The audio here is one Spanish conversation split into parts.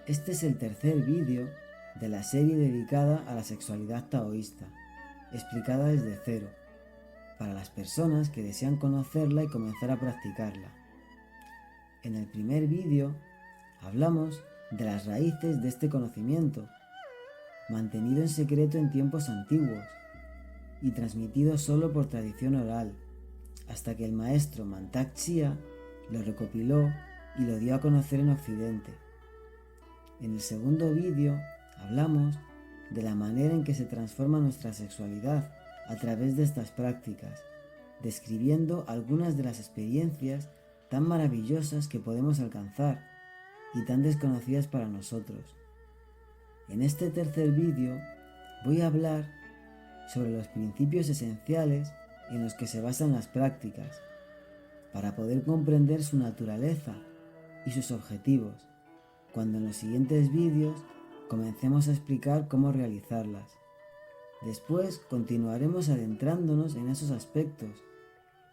Este es el tercer vídeo de la serie dedicada a la sexualidad taoísta, explicada desde cero, para las personas que desean conocerla y comenzar a practicarla. En el primer vídeo hablamos de las raíces de este conocimiento, mantenido en secreto en tiempos antiguos y transmitido solo por tradición oral, hasta que el maestro Mantak Chia lo recopiló y lo dio a conocer en Occidente. En el segundo vídeo hablamos de la manera en que se transforma nuestra sexualidad a través de estas prácticas, describiendo algunas de las experiencias tan maravillosas que podemos alcanzar y tan desconocidas para nosotros. En este tercer vídeo voy a hablar sobre los principios esenciales en los que se basan las prácticas, para poder comprender su naturaleza y sus objetivos, cuando en los siguientes vídeos comencemos a explicar cómo realizarlas. Después continuaremos adentrándonos en esos aspectos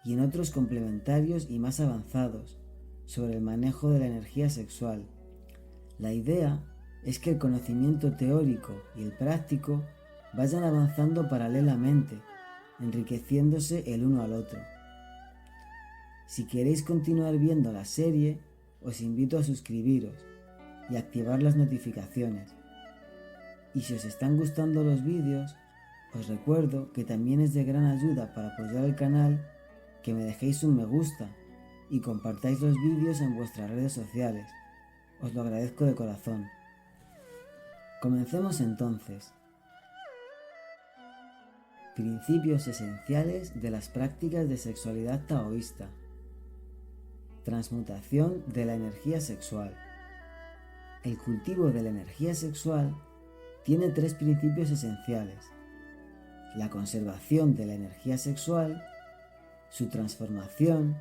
y en otros complementarios y más avanzados sobre el manejo de la energía sexual. La idea es que el conocimiento teórico y el práctico vayan avanzando paralelamente, enriqueciéndose el uno al otro. Si queréis continuar viendo la serie, os invito a suscribiros y activar las notificaciones. Y si os están gustando los vídeos, os recuerdo que también es de gran ayuda para apoyar el canal que me dejéis un me gusta y compartáis los vídeos en vuestras redes sociales. Os lo agradezco de corazón. Comencemos entonces. Principios esenciales de las prácticas de sexualidad taoísta. Transmutación de la energía sexual. El cultivo de la energía sexual tiene tres principios esenciales: la conservación de la energía sexual, su transformación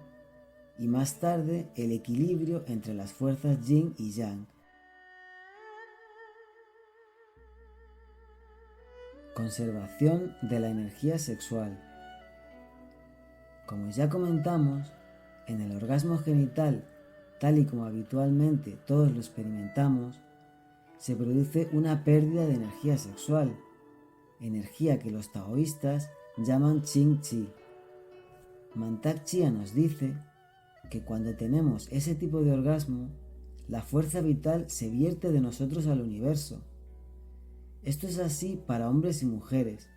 y más tarde el equilibrio entre las fuerzas yin y yang. Conservación de la energía sexual. Como ya comentamos, en el orgasmo genital, tal y como habitualmente todos lo experimentamos, se produce una pérdida de energía sexual, energía que los taoístas llaman Qing Qi. Mantak Chia nos dice que cuando tenemos ese tipo de orgasmo, la fuerza vital se vierte de nosotros al universo. Esto es así para hombres y mujeres,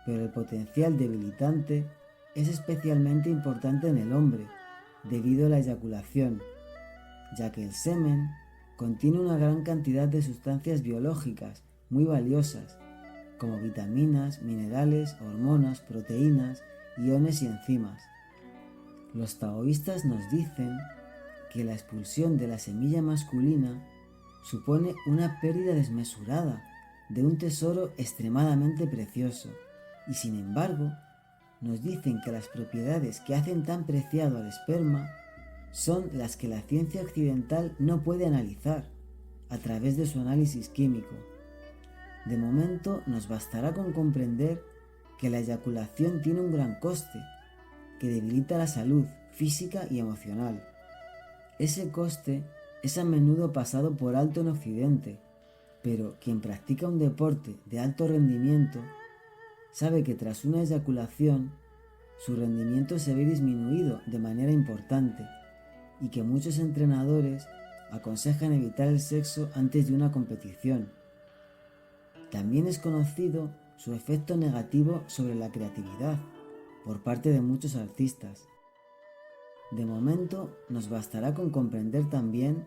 pero el potencial debilitante es especialmente importante en el hombre, debido a la eyaculación, ya que el semen contiene una gran cantidad de sustancias biológicas muy valiosas, como vitaminas, minerales, hormonas, proteínas, iones y enzimas. Los taoístas nos dicen que la expulsión de la semilla masculina supone una pérdida desmesurada de un tesoro extremadamente precioso, y sin embargo nos dicen que las propiedades que hacen tan preciado al esperma son las que la ciencia occidental no puede analizar a través de su análisis químico. De momento nos bastará con comprender que la eyaculación tiene un gran coste, que debilita la salud física y emocional. Ese coste es a menudo pasado por alto en Occidente, pero quien practica un deporte de alto rendimiento sabe que tras una eyaculación su rendimiento se ve disminuido de manera importante y que muchos entrenadores aconsejan evitar el sexo antes de una competición. También es conocido su efecto negativo sobre la creatividad por parte de muchos artistas. De momento nos bastará con comprender también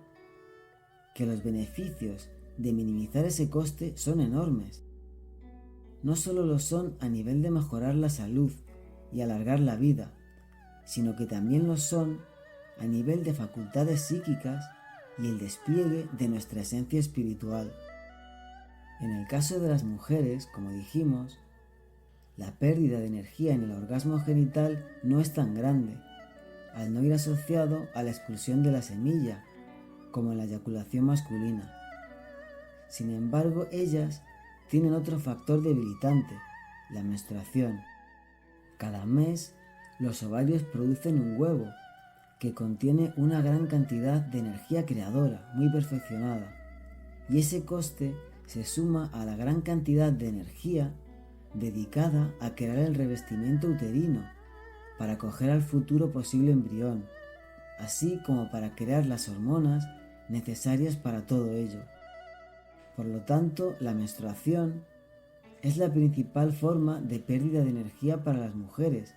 que los beneficios de minimizar ese coste son enormes. No solo lo son a nivel de mejorar la salud y alargar la vida, sino que también lo son a nivel de facultades psíquicas y el despliegue de nuestra esencia espiritual. En el caso de las mujeres, como dijimos, la pérdida de energía en el orgasmo genital no es tan grande, al no ir asociado a la expulsión de la semilla, como en la eyaculación masculina. Sin embargo, ellas tienen otro factor debilitante, la menstruación. Cada mes, los ovarios producen un huevo que contiene una gran cantidad de energía creadora muy perfeccionada. y ese coste se suma a la gran cantidad de energía dedicada a crear el revestimiento uterino para acoger al futuro posible embrión, así como para crear las hormonas necesarias para todo ello. Por lo tanto, la menstruación es la principal forma de pérdida de energía para las mujeres,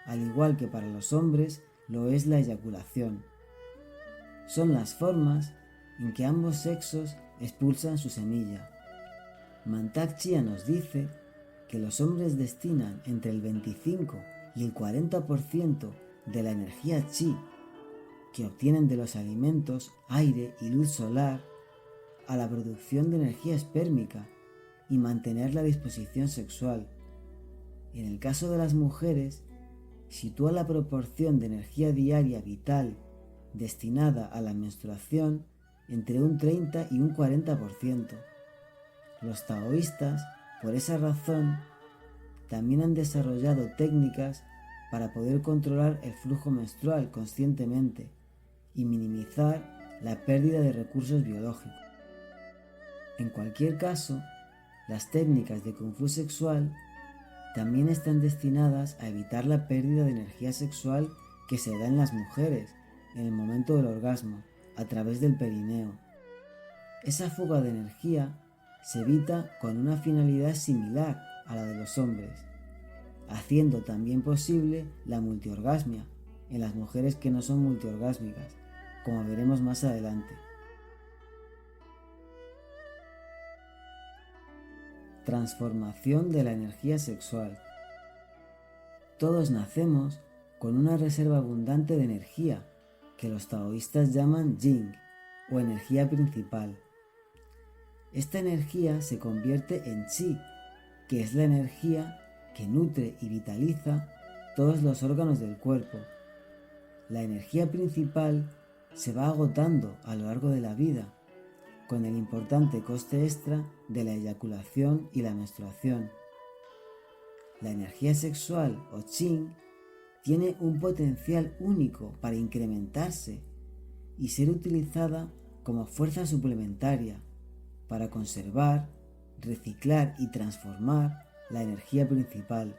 al igual que para los hombres lo es la eyaculación. Son las formas en que ambos sexos expulsan su semilla. Mantak Chia nos dice que los hombres destinan entre el 25 y el 40% de la energía chi que obtienen de los alimentos, aire y luz solar a la producción de energía espérmica y mantener la disposición sexual. En el caso de las mujeres, sitúa la proporción de energía diaria vital destinada a la menstruación entre un 30 y un 40%. Los taoístas, por esa razón, también han desarrollado técnicas para poder controlar el flujo menstrual conscientemente y minimizar la pérdida de recursos biológicos. En cualquier caso, las técnicas de Kung Fu sexual también están destinadas a evitar la pérdida de energía sexual que se da en las mujeres en el momento del orgasmo a través del perineo. Esa fuga de energía se evita con una finalidad similar a la de los hombres, haciendo también posible la multiorgasmia en las mujeres que no son multiorgásmicas, como veremos más adelante. Transformación de la energía sexual. Todos nacemos con una reserva abundante de energía que los taoístas llaman Jing o energía principal. Esta energía se convierte en Chi, que es la energía que nutre y vitaliza todos los órganos del cuerpo. La energía principal se va agotando a lo largo de la vida, con el importante coste extra de la eyaculación y la menstruación. La energía sexual o Qing tiene un potencial único para incrementarse y ser utilizada como fuerza suplementaria para conservar, reciclar y transformar la energía principal.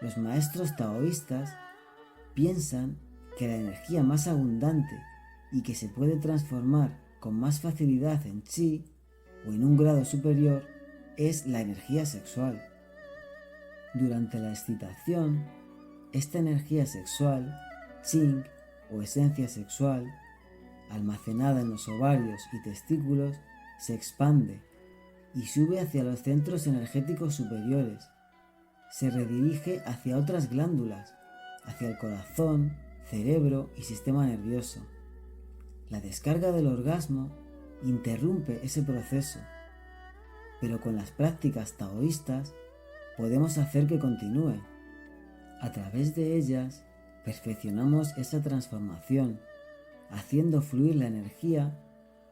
Los maestros taoístas piensan que la energía más abundante y que se puede transformar con más facilidad en chi o en un grado superior es la energía sexual. Durante la excitación, esta energía sexual, qing o esencia sexual, almacenada en los ovarios y testículos, se expande y sube hacia los centros energéticos superiores. Se redirige hacia otras glándulas, hacia el corazón, cerebro y sistema nervioso. La descarga del orgasmo interrumpe ese proceso, pero con las prácticas taoístas podemos hacer que continúe. A través de ellas perfeccionamos esa transformación, haciendo fluir la energía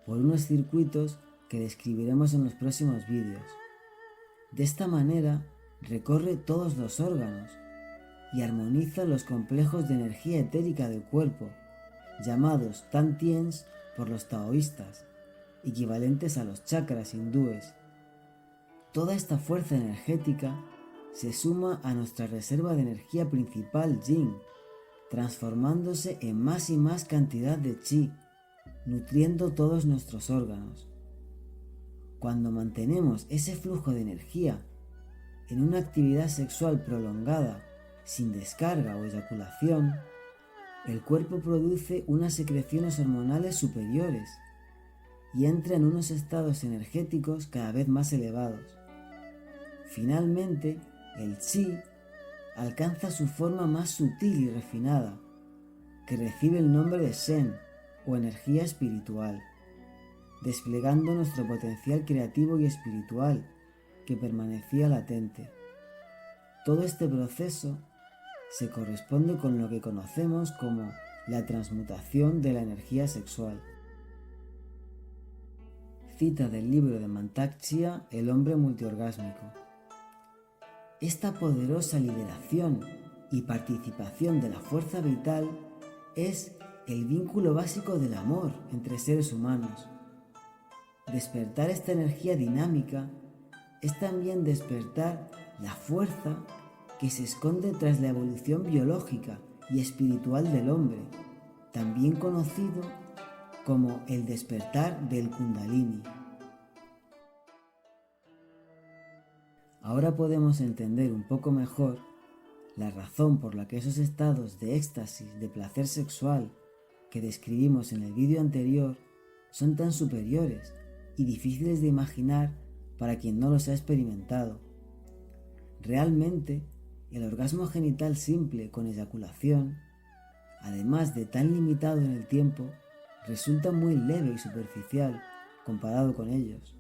por unos circuitos que describiremos en los próximos vídeos. De esta manera recorre todos los órganos y armoniza los complejos de energía etérica del cuerpo, llamados Tantiens por los taoístas, equivalentes a los chakras hindúes. Toda esta fuerza energética se suma a nuestra reserva de energía principal Yin, transformándose en más y más cantidad de chi, nutriendo todos nuestros órganos. Cuando mantenemos ese flujo de energía en una actividad sexual prolongada, sin descarga o eyaculación, el cuerpo produce unas secreciones hormonales superiores y entra en unos estados energéticos cada vez más elevados. Finalmente, el chi alcanza su forma más sutil y refinada, que recibe el nombre de Shen o energía espiritual, desplegando nuestro potencial creativo y espiritual que permanecía latente. Todo este proceso se corresponde con lo que conocemos como la transmutación de la energía sexual. Cita del libro de Mantak Chia, El hombre multiorgásmico. Esta poderosa liberación y participación de la fuerza vital es el vínculo básico del amor entre seres humanos. Despertar esta energía dinámica es también despertar la fuerza que se esconde tras la evolución biológica y espiritual del hombre, también conocido como el despertar del Kundalini. Ahora podemos entender un poco mejor la razón por la que esos estados de éxtasis, de placer sexual que describimos en el vídeo anterior son tan superiores y difíciles de imaginar para quien no los ha experimentado. Realmente, el orgasmo genital simple con eyaculación, además de tan limitado en el tiempo, resulta muy leve y superficial comparado con ellos.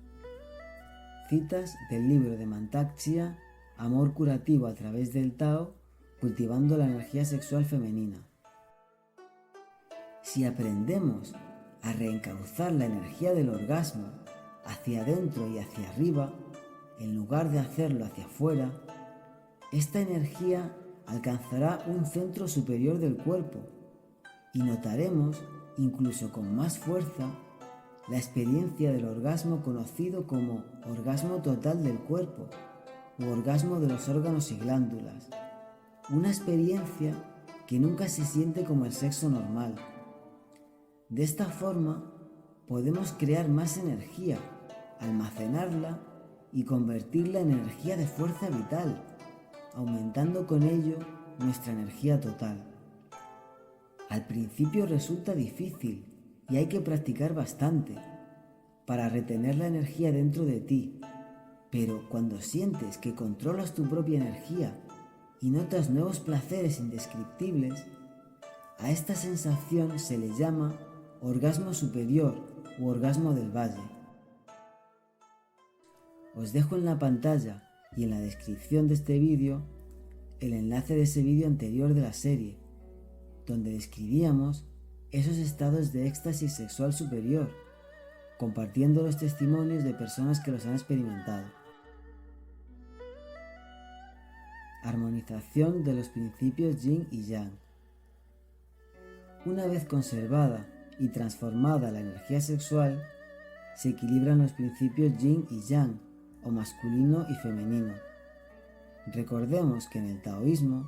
Citas del libro de Mantak Chia, Amor curativo a través del Tao, cultivando la energía sexual femenina. Si aprendemos a reencauzar la energía del orgasmo hacia adentro y hacia arriba, en lugar de hacerlo hacia afuera, esta energía alcanzará un centro superior del cuerpo y notaremos, incluso con más fuerza, la experiencia del orgasmo conocido como orgasmo total del cuerpo u orgasmo de los órganos y glándulas, una experiencia que nunca se siente como el sexo normal. De esta forma, podemos crear más energía, almacenarla y convertirla en energía de fuerza vital, aumentando con ello nuestra energía total. Al principio resulta difícil y hay que practicar bastante para retener la energía dentro de ti, pero cuando sientes que controlas tu propia energía y notas nuevos placeres indescriptibles, a esta sensación se le llama orgasmo superior u orgasmo del valle. Os dejo en la pantalla y en la descripción de este vídeo el enlace de ese vídeo anterior de la serie, donde describíamos esos estados de éxtasis sexual superior, compartiendo los testimonios de personas que los han experimentado. Armonización de los principios Yin y Yang. Una vez conservada y transformada la energía sexual, se equilibran los principios Yin y Yang, o masculino y femenino. Recordemos que en el taoísmo,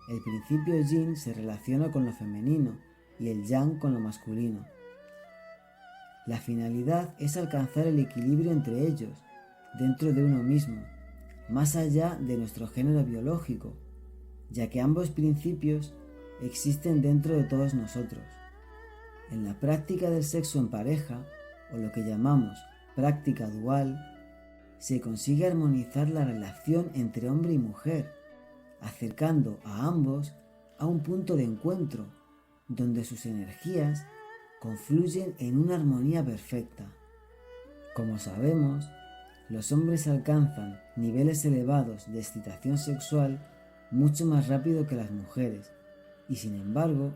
el principio Yin se relaciona con lo femenino y el Yang con lo masculino. La finalidad es alcanzar el equilibrio entre ellos, dentro de uno mismo, más allá de nuestro género biológico, ya que ambos principios existen dentro de todos nosotros. En la práctica del sexo en pareja, o lo que llamamos práctica dual, se consigue armonizar la relación entre hombre y mujer, acercando a ambos a un punto de encuentro, donde sus energías confluyen en una armonía perfecta. Como sabemos, los hombres alcanzan niveles elevados de excitación sexual mucho más rápido que las mujeres, y sin embargo,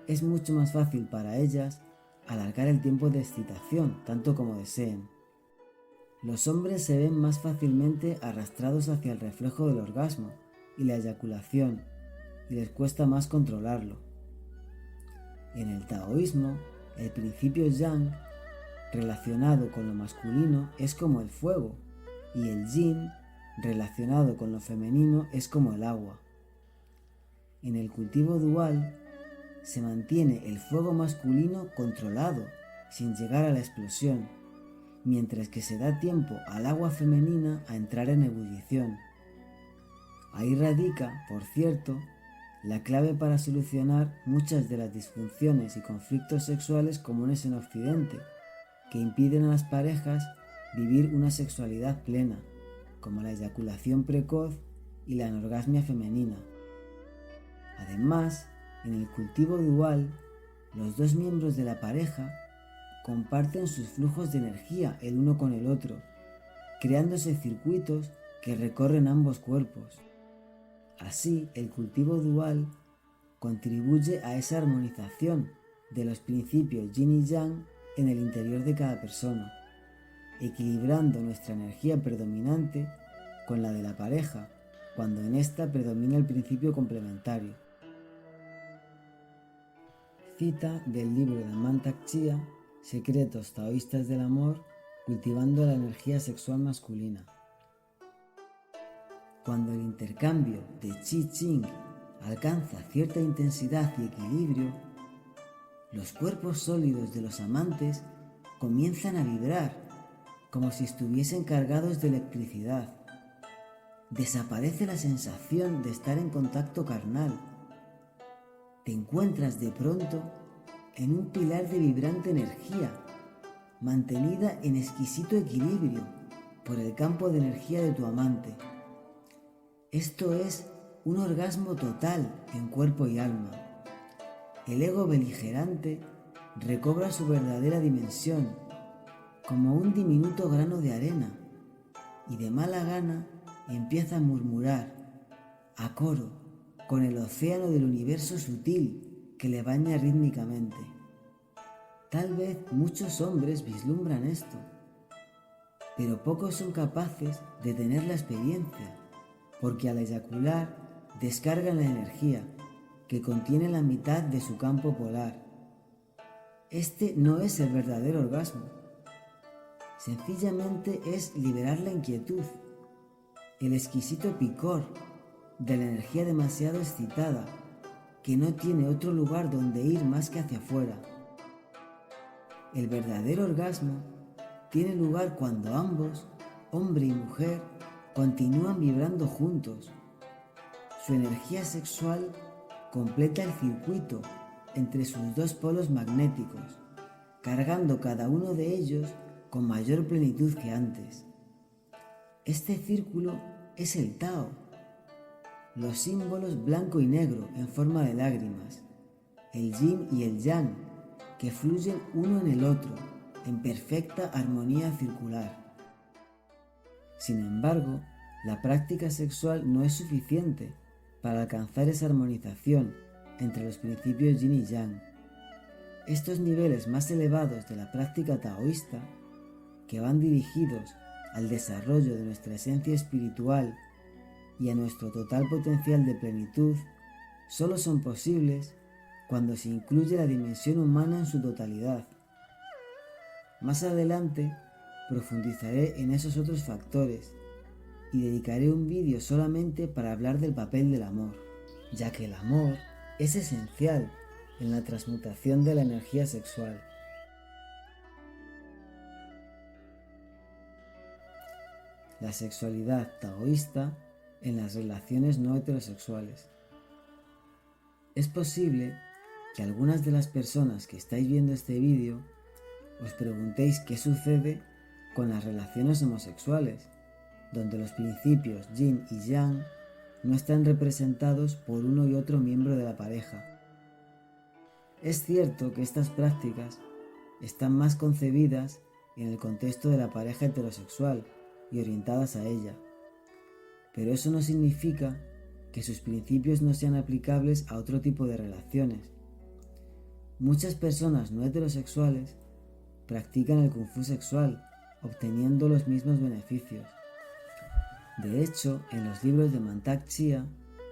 es mucho más fácil para ellas alargar el tiempo de excitación tanto como deseen. Los hombres se ven más fácilmente arrastrados hacia el reflejo del orgasmo y la eyaculación, y les cuesta más controlarlo. En el taoísmo, el principio Yang, relacionado con lo masculino, es como el fuego, y el Yin, relacionado con lo femenino, es como el agua. En el cultivo dual, se mantiene el fuego masculino controlado, sin llegar a la explosión, mientras que se da tiempo al agua femenina a entrar en ebullición. Ahí radica, por cierto, la clave para solucionar muchas de las disfunciones y conflictos sexuales comunes en Occidente, que impiden a las parejas vivir una sexualidad plena, como la eyaculación precoz y la anorgasmia femenina. Además, en el cultivo dual, los dos miembros de la pareja comparten sus flujos de energía el uno con el otro, creándose circuitos que recorren ambos cuerpos. Así, el cultivo dual contribuye a esa armonización de los principios Yin y Yang en el interior de cada persona, equilibrando nuestra energía predominante con la de la pareja, cuando en esta predomina el principio complementario. Cita del libro de Mantak Chia, Secretos taoístas del amor, cultivando la energía sexual masculina. Cuando el intercambio de Qi-Ching alcanza cierta intensidad y equilibrio, los cuerpos sólidos de los amantes comienzan a vibrar como si estuviesen cargados de electricidad. Desaparece la sensación de estar en contacto carnal. Te encuentras de pronto en un pilar de vibrante energía, mantenida en exquisito equilibrio por el campo de energía de tu amante. Esto es un orgasmo total en cuerpo y alma. El ego beligerante recobra su verdadera dimensión, como un diminuto grano de arena, y de mala gana empieza a murmurar, a coro, con el océano del universo sutil que le baña rítmicamente. Tal vez muchos hombres vislumbran esto, pero pocos son capaces de tener la experiencia, porque al eyacular descargan la energía que contiene la mitad de su campo polar. Este no es el verdadero orgasmo. Sencillamente es liberar la inquietud, el exquisito picor de la energía demasiado excitada que no tiene otro lugar donde ir más que hacia afuera. El verdadero orgasmo tiene lugar cuando ambos, hombre y mujer, continúan vibrando juntos. Su energía sexual completa el circuito entre sus dos polos magnéticos, cargando cada uno de ellos con mayor plenitud que antes. Este círculo es el Tao, los símbolos blanco y negro en forma de lágrimas, el yin y el yang, que fluyen uno en el otro en perfecta armonía circular. Sin embargo, la práctica sexual no es suficiente para alcanzar esa armonización entre los principios yin y yang. Estos niveles más elevados de la práctica taoísta, que van dirigidos al desarrollo de nuestra esencia espiritual y a nuestro total potencial de plenitud, solo son posibles cuando se incluye la dimensión humana en su totalidad. Más adelante profundizaré en esos otros factores y dedicaré un vídeo solamente para hablar del papel del amor, ya que el amor es esencial en la transmutación de la energía sexual. La sexualidad taoísta en las relaciones no heterosexuales. Es posible que algunas de las personas que estáis viendo este vídeo os preguntéis qué sucede con las relaciones homosexuales, donde los principios yin y yang no están representados por uno y otro miembro de la pareja. Es cierto que estas prácticas están más concebidas en el contexto de la pareja heterosexual y orientadas a ella, pero eso no significa que sus principios no sean aplicables a otro tipo de relaciones. Muchas personas no heterosexuales practican el kung fu sexual, obteniendo los mismos beneficios. De hecho, en los libros de Mantak Chia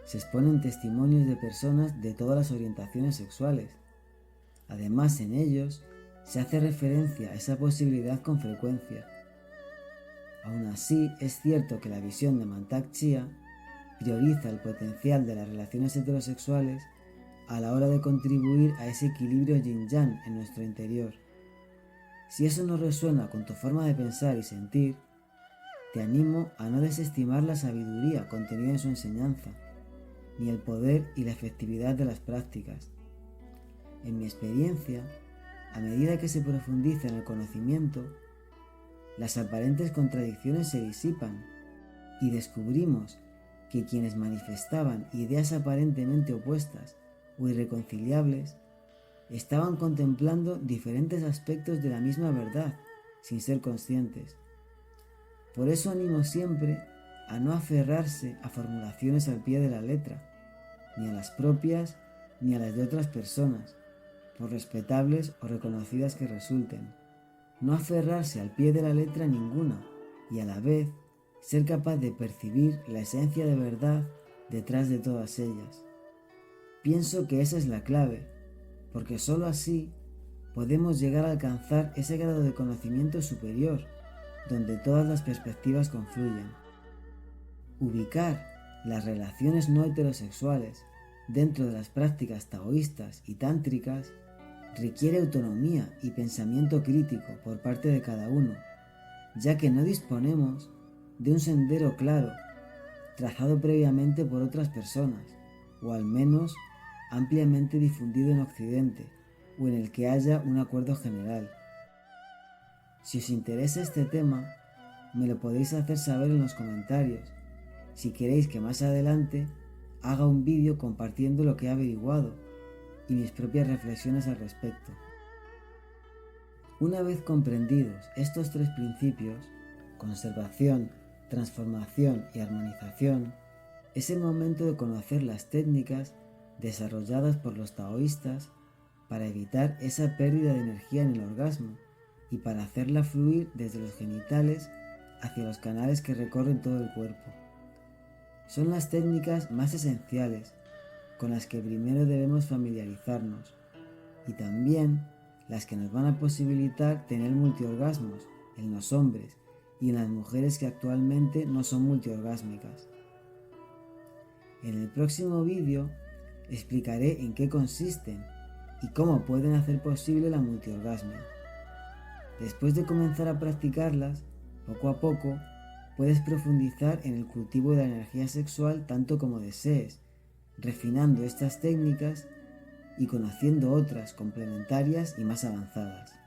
se exponen testimonios de personas de todas las orientaciones sexuales. Además, en ellos se hace referencia a esa posibilidad con frecuencia. Aún así, es cierto que la visión de Mantak Chia prioriza el potencial de las relaciones heterosexuales a la hora de contribuir a ese equilibrio yin-yang en nuestro interior. Si eso no resuena con tu forma de pensar y sentir, te animo a no desestimar la sabiduría contenida en su enseñanza, ni el poder y la efectividad de las prácticas. En mi experiencia, a medida que se profundiza en el conocimiento, las aparentes contradicciones se disipan y descubrimos que quienes manifestaban ideas aparentemente opuestas o irreconciliables estaban contemplando diferentes aspectos de la misma verdad sin ser conscientes. Por eso animo siempre a no aferrarse a formulaciones al pie de la letra, ni a las propias ni a las de otras personas, por respetables o reconocidas que resulten. No aferrarse al pie de la letra ninguna y a la vez ser capaz de percibir la esencia de verdad detrás de todas ellas. Pienso que esa es la clave, porque solo así podemos llegar a alcanzar ese grado de conocimiento superior donde todas las perspectivas confluyen. Ubicar las relaciones no heterosexuales dentro de las prácticas taoístas y tántricas requiere autonomía y pensamiento crítico por parte de cada uno, ya que no disponemos de un sendero claro, trazado previamente por otras personas, o al menos ampliamente difundido en Occidente, o en el que haya un acuerdo general. Si os interesa este tema, me lo podéis hacer saber en los comentarios, si queréis que más adelante haga un vídeo compartiendo lo que he averiguado y mis propias reflexiones al respecto. Una vez comprendidos estos tres principios, conservación, transformación y armonización, es el momento de conocer las técnicas desarrolladas por los taoístas para evitar esa pérdida de energía en el orgasmo y para hacerla fluir desde los genitales hacia los canales que recorren todo el cuerpo. Son las técnicas más esenciales con las que primero debemos familiarizarnos y también las que nos van a posibilitar tener multiorgasmos en los hombres y en las mujeres que actualmente no son multiorgásmicas. En el próximo vídeo explicaré en qué consisten y cómo pueden hacer posible la multiorgasmia. Después de comenzar a practicarlas, poco a poco puedes profundizar en el cultivo de la energía sexual tanto como desees, refinando estas técnicas y conociendo otras complementarias y más avanzadas.